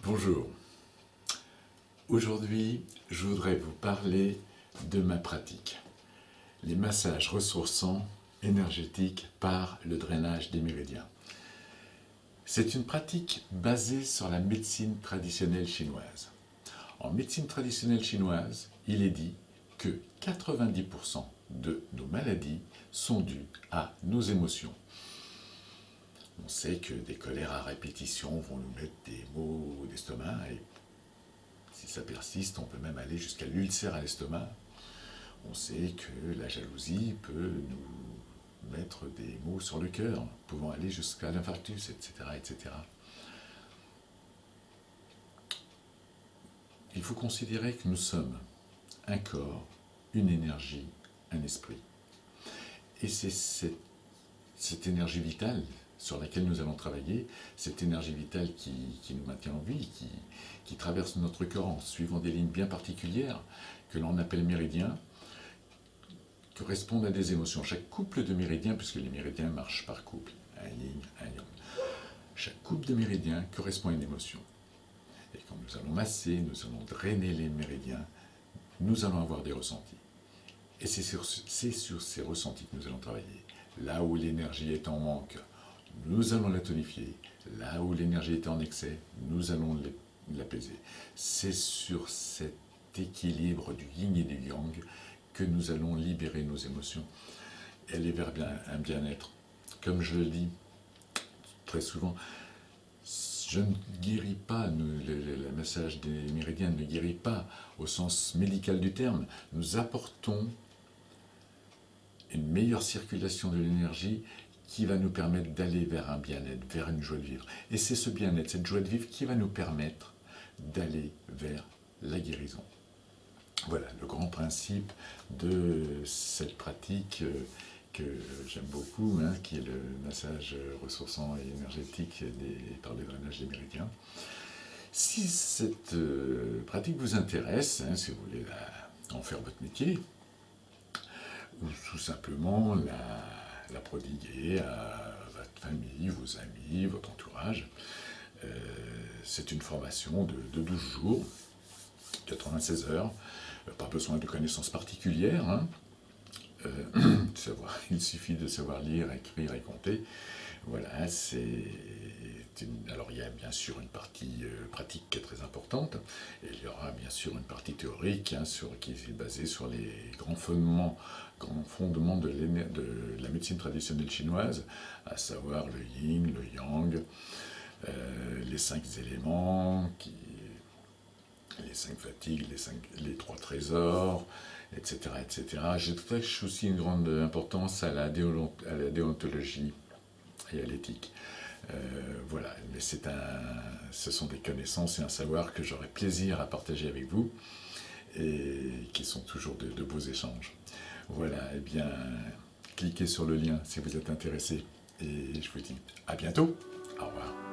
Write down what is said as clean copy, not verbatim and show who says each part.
Speaker 1: Bonjour, aujourd'hui je voudrais vous parler de ma pratique, les massages ressourçants énergétiques par le drainage des méridiens. C'est une pratique basée sur la médecine traditionnelle chinoise. En médecine traditionnelle chinoise, il est dit que 90% de nos maladies sont dues à nos émotions. On sait que des colères à répétition vont nous mettre des maux d'estomac et si ça persiste, on peut même aller jusqu'à l'ulcère à l'estomac. On sait que la jalousie peut nous mettre des maux sur le cœur, pouvant aller jusqu'à l'infarctus, etc., etc. Il faut considérer que nous sommes un corps, une énergie, un esprit. Et c'est cette énergie vitale sur laquelle nous allons travailler, cette énergie vitale qui nous maintient en vie, qui traverse notre corps en suivant des lignes bien particulières, que l'on appelle méridiens, correspondent à des émotions. Chaque couple de méridiens, puisque les méridiens marchent par couple, un yin, un yang, chaque couple de méridiens correspond à une émotion. Et quand nous allons masser, nous allons drainer les méridiens, nous allons avoir des ressentis. Et c'est sur ces ressentis que nous allons travailler. Là où l'énergie est en manque, nous allons la tonifier. Là où l'énergie est en excès, nous allons l'apaiser. C'est sur cet équilibre du yin et du yang que nous allons libérer nos émotions, aller vers un bien-être. Comme je le dis très souvent, je ne guéris pas, le massage des méridiens ne guérit pas au sens médical du terme. Nous apportons une meilleure circulation de l'énergie qui va nous permettre d'aller vers un bien-être, vers une joie de vivre. Et c'est ce bien-être, cette joie de vivre qui va nous permettre d'aller vers la guérison. Voilà le grand principe de cette pratique que j'aime beaucoup, qui est le massage ressourçant et énergétique par le drainage des méridiens. Si cette pratique vous intéresse, si vous voulez en faire votre métier, ou tout simplement la prodiguer à votre famille, vos amis, votre entourage, c'est une formation de 12 jours, 96 heures, pas besoin de connaissances particulières, il suffit de savoir lire, écrire et compter. Voilà, alors il y a bien sûr une partie pratique qui est très importante, et il y aura bien sûr une partie théorique qui est basée sur les grands fondements de la médecine traditionnelle chinoise, à savoir le yin, le yang, les 5 éléments, les 5 fatigues, les 3 trésors, etc. etc. J'attache aussi une grande importance à la déontologie et à l'éthique. Voilà, mais ce sont des connaissances et un savoir que j'aurai plaisir à partager avec vous et qui sont toujours de beaux échanges. Voilà, eh bien, cliquez sur le lien si vous êtes intéressé et je vous dis à bientôt. Au revoir.